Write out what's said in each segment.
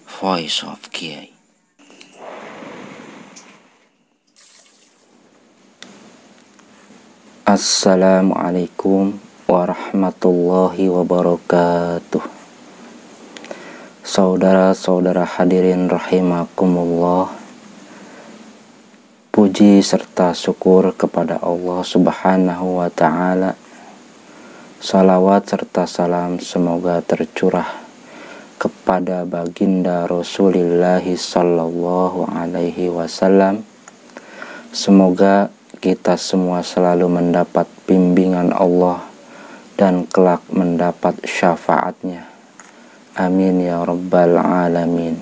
Voice of Kiai. Assalamualaikum warahmatullahi wabarakatuh. Saudara-saudara hadirin rahimakumullah. Puji serta syukur kepada Allah Subhanahu wa ta'ala. Salawat serta salam semoga tercurah kepada baginda Rasulullah sallallahu alaihi wasallam. Semoga kita semua selalu mendapat bimbingan Allah dan kelak mendapat syafaatnya. Amin ya rabbal alamin.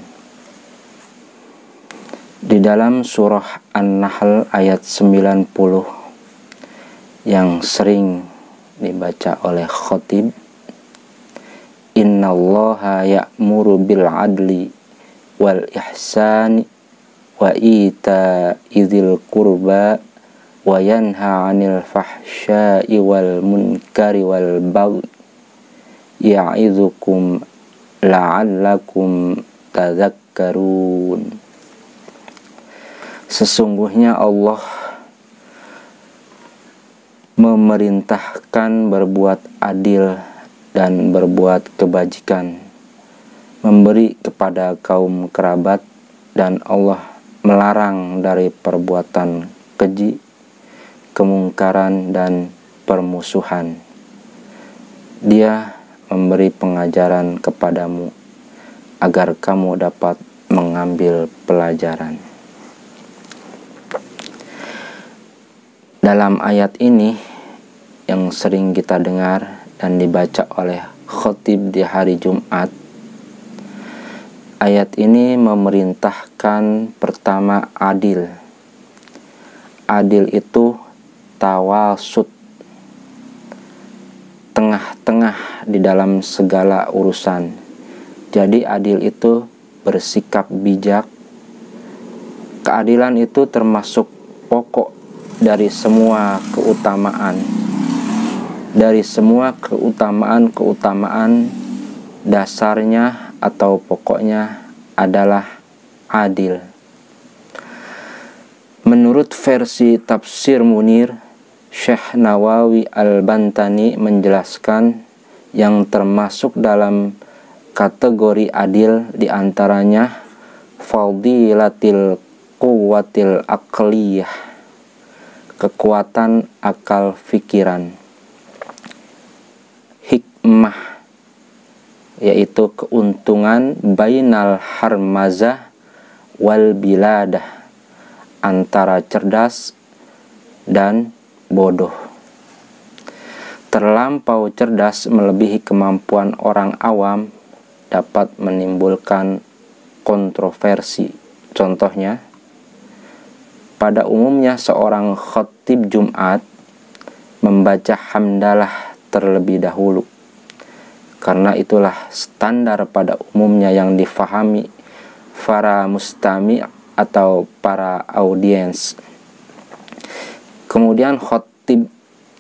Di dalam surah An-Nahl ayat 90 yang sering dibaca oleh khatib, Innallaha ya'muru bil adli wal ihsani wa ita'idil qurba wa yanha 'anil fahsya'i wal munkari wal baghi ya'idzukum la'allakum tadhakkarun. Sesungguhnya Allah memerintahkan berbuat adil dan berbuat kebajikan, memberi kepada kaum kerabat, dan Allah melarang dari perbuatan keji, kemungkaran, dan permusuhan. Dia memberi pengajaran kepadamu agar kamu dapat mengambil pelajaran. Dalam ayat ini yang sering kita dengar dan dibaca oleh khatib di hari Jumat, ayat ini memerintahkan pertama adil. Adil itu tawasut, tengah-tengah di dalam segala urusan. Jadi adil itu bersikap bijak. Keadilan itu termasuk pokok dari semua keutamaan. Dari semua keutamaan dasarnya atau pokoknya adalah adil. Menurut versi Tafsir Munir, Syekh Nawawi Al-Bantani menjelaskan yang termasuk dalam kategori adil diantaranya fadilatil quwwatil aqliyah, kekuatan akal fikiran, hikmah, yaitu keuntungan bainal harmazah wal biladah, antara cerdas dan bodoh. Terlampau cerdas melebihi kemampuan orang awam dapat menimbulkan kontroversi. Contohnya, pada umumnya seorang khatib Jumat membaca hamdalah terlebih dahulu, karena itulah standar pada umumnya yang difahami para mustami' atau para audiens. Kemudian khatib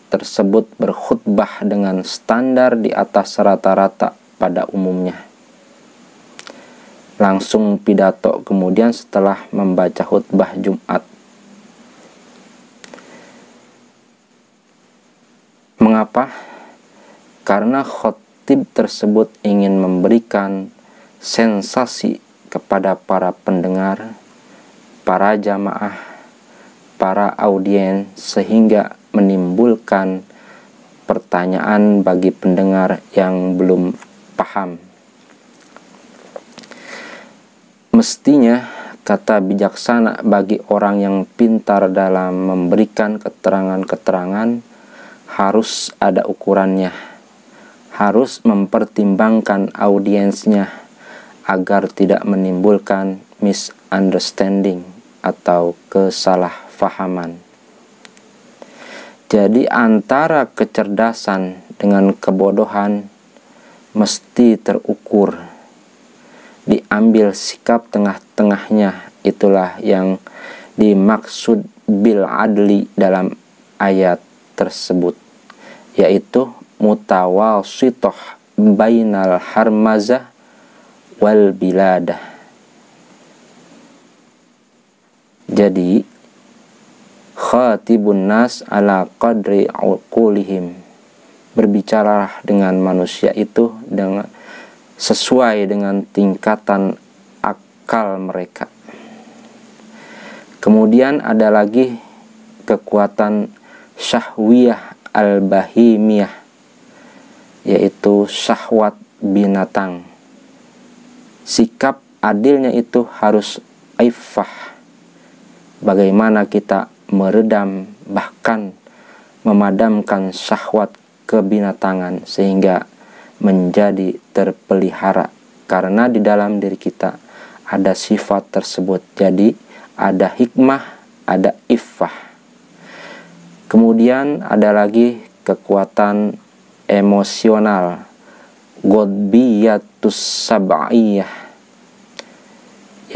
tersebut berkhutbah dengan standar di atas rata-rata pada umumnya. Langsung pidato kemudian setelah membaca khutbah Jumat. Mengapa? Karena khatib tersebut ingin memberikan sensasi kepada para pendengar, para jamaah, para audiens, sehingga menimbulkan pertanyaan bagi pendengar yang belum paham. Mestinya kata bijaksana bagi orang yang pintar dalam memberikan keterangan-keterangan harus ada ukurannya, harus mempertimbangkan audiensnya agar tidak menimbulkan misunderstanding atau kesalahfahaman. Jadi antara kecerdasan dengan kebodohan mesti terukur, diambil sikap tengah-tengahnya. Itulah yang dimaksud bil adli dalam ayat tersebut, yaitu mutawasitoh bainal harmazah wal biladah. Jadi khatibun nas ala qadri uqulihim, berbicaralah dengan manusia itu dengan sesuai dengan tingkatan akal mereka. Kemudian ada lagi kekuatan syahwiyah al-bahimiyah, yaitu syahwat binatang. Sikap adilnya itu harus iffah, bagaimana kita meredam bahkan memadamkan syahwat kebinatangan sehingga menjadi terpelihara, karena di dalam diri kita ada sifat tersebut. Jadi ada hikmah, ada iffah. Kemudian ada lagi kekuatan emosional, ghadbiyatus sab'iyah,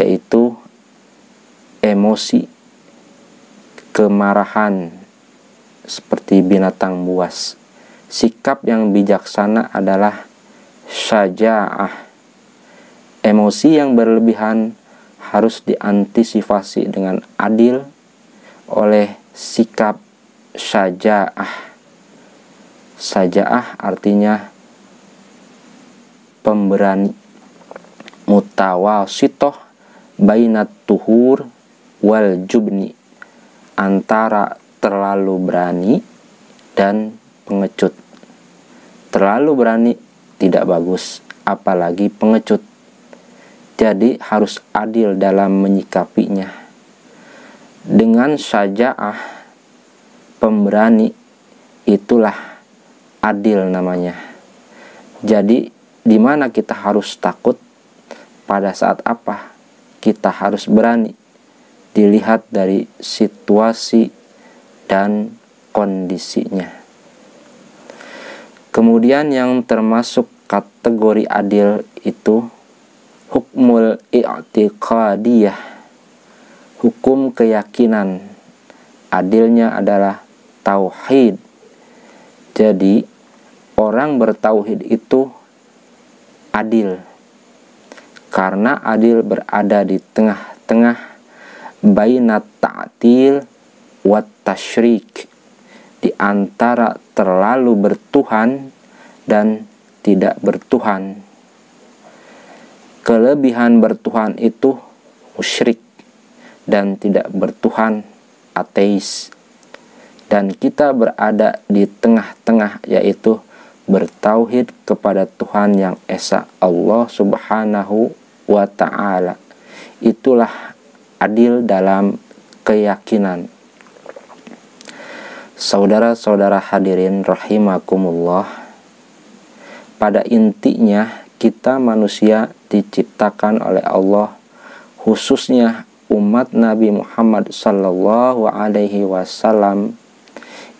yaitu emosi, kemarahan seperti binatang buas. Sikap yang bijaksana adalah syaja'ah. Emosi yang berlebihan harus diantisipasi dengan adil oleh sikap syaja'ah. Syaja'ah artinya pemberani, mutawasitoh bainat tuhur wal jubni, antara terlalu berani dan pengecut. Terlalu berani tidak bagus, apalagi pengecut. Jadi harus adil dalam menyikapinya. Dengan syaja'ah, pemberani, itulah adil namanya. Jadi di mana kita harus takut, pada saat apa kita harus berani, dilihat dari situasi dan kondisinya. Kemudian yang termasuk kategori adil itu hukmul i'tiqadiyah, hukum keyakinan. Adilnya adalah tauhid. Jadi orang bertauhid itu adil, karena adil berada di tengah-tengah bainat ta'til wat tasyrik, di antara terlalu bertuhan dan tidak bertuhan. Kelebihan bertuhan itu musyrik, dan tidak bertuhan ateis. Dan kita berada di tengah-tengah, yaitu bertauhid kepada Tuhan yang esa, Allah Subhanahu wa ta'ala. Itulah adil dalam keyakinan. Saudara-saudara hadirin rahimakumullah, pada intinya kita manusia diciptakan oleh Allah, khususnya umat Nabi Muhammad sallallahu alaihi wasallam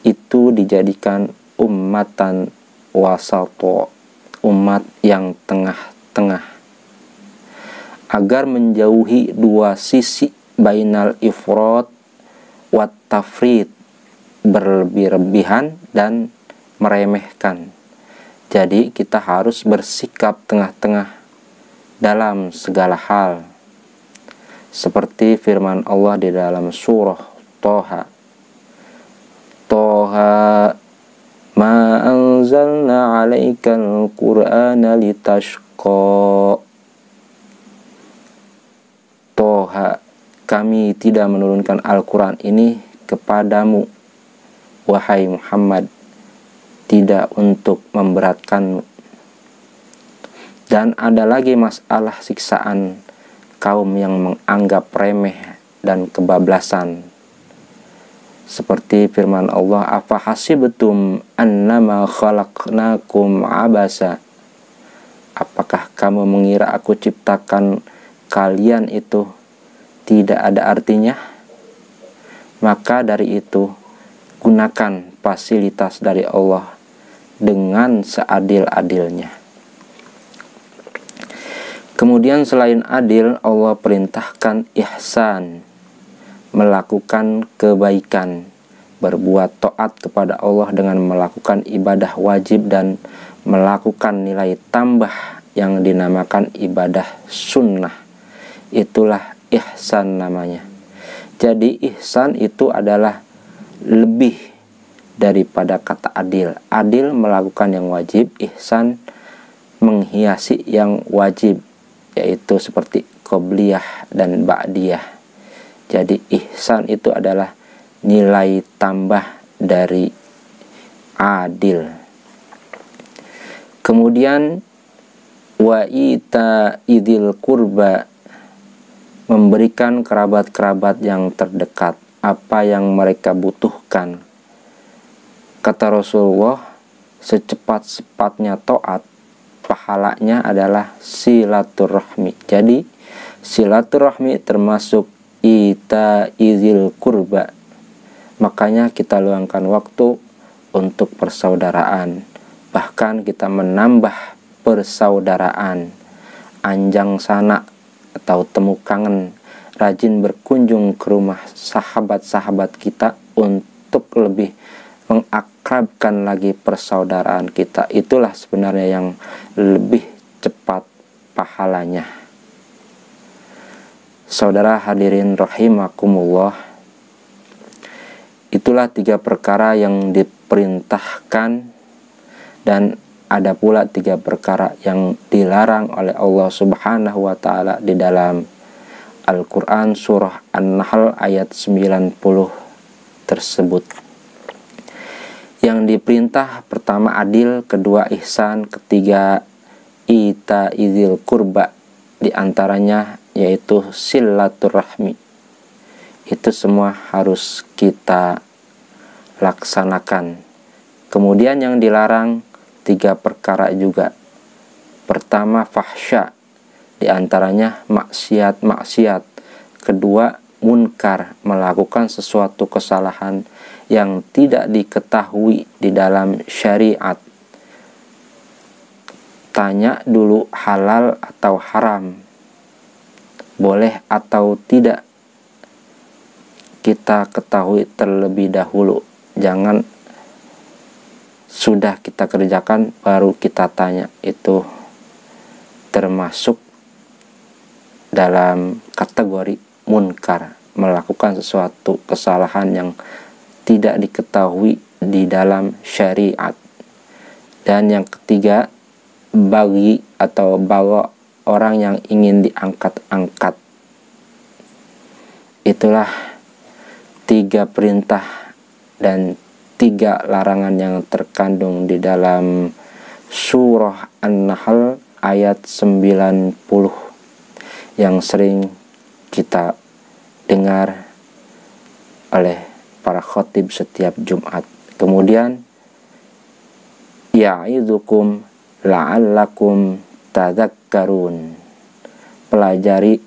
itu dijadikan ummatan wasato, umat yang tengah-tengah, agar menjauhi dua sisi bainal ifrat wat tafrid, berlebih-lebihan dan meremehkan. Jadi kita harus bersikap tengah-tengah dalam segala hal, seperti firman Allah di dalam surah Toha, ma anzalna 'alaikal qur'ana litashqa. Toha, kami tidak menurunkan Al-Quran ini kepadamu, wahai Muhammad, tidak untuk memberatkanmu. Dan ada lagi masalah siksaan kaum yang menganggap remeh dan kebablasan, seperti firman Allah, afa hasibtum annama khalaqnakum abasa, apakah kamu mengira aku ciptakan kalian itu tidak ada artinya? Maka dari itu gunakan fasilitas dari Allah dengan seadil-adilnya. Kemudian selain adil, Allah perintahkan ihsan, melakukan kebaikan, berbuat taat kepada Allah dengan melakukan ibadah wajib dan melakukan nilai tambah yang dinamakan ibadah sunnah. Itulah ihsan namanya. Jadi ihsan itu adalah lebih daripada kata adil. Adil melakukan yang wajib, ihsan menghiasi yang wajib, yaitu seperti qobliyah dan ba'diyah. Jadi ihsan itu adalah nilai tambah dari adil. Kemudian wa ita idil kurba, memberikan kerabat-kerabat yang terdekat apa yang mereka butuhkan. Kata Rasulullah, secepat-cepatnya taat, pahalanya adalah silaturahmi. Jadi silaturahmi termasuk ita izil kurba. Makanya kita luangkan waktu untuk persaudaraan. Bahkan kita menambah persaudaraan. Anjang sanak atau temu kangen, rajin berkunjung ke rumah sahabat-sahabat kita untuk lebih mengakrabkan lagi persaudaraan kita. Itulah sebenarnya yang lebih cepat pahalanya. Saudara hadirin rahimakumullah, itulah 3 perkara yang diperintahkan, dan ada pula 3 perkara yang dilarang oleh Allah Subhanahu wa ta'ala di dalam Al-Quran surah An-Nahl ayat 90 tersebut. Yang diperintah pertama adil, kedua ihsan, ketiga ita izil kurba, di antaranya yaitu silaturahmi. Itu semua harus kita laksanakan. Kemudian yang dilarang 3 perkara juga. Pertama fahsya, di antaranya maksiat-maksiat. Kedua munkar, melakukan sesuatu kesalahan yang tidak diketahui di dalam syariat. Tanya dulu halal atau haram, boleh atau tidak, kita ketahui terlebih dahulu. Jangan sudah kita kerjakan baru kita tanya. Itu termasuk dalam kategori munkar, melakukan sesuatu kesalahan yang tidak diketahui di dalam syariat. Dan yang ketiga, bagi atau bawa orang yang ingin diangkat-angkat. Itulah 3 perintah dan 3 larangan yang terkandung di dalam surah An-Nahl ayat 90 yang sering kita dengar oleh para khotib setiap Jumat. Kemudian ya'idzukum la'allakum tadzakkarun. Pelajari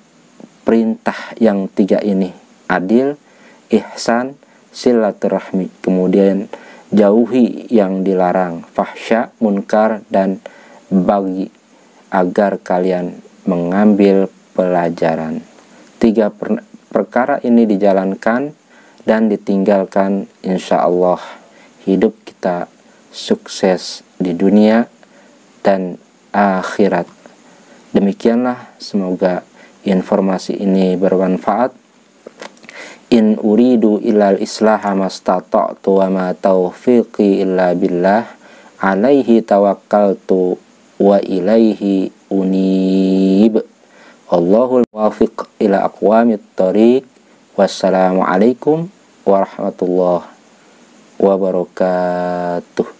perintah yang 3 ini, adil, ihsan, silaturahmi. Kemudian jauhi yang dilarang, fahsya, munkar, dan bagi, agar kalian mengambil pelajaran. 3 perkara ini dijalankan dan ditinggalkan, insya Allah hidup kita sukses di dunia dan akhirat. Demikianlah, semoga informasi ini bermanfaat. In uridu illal islaha mastata'tu wa ma taufiqi illa billah, alaihi tawakkaltu wa ilaihi unib. Allahul muwafiq ila aqwamit thoriq. Wassalamualaikum warahmatullahi wabarakatuh.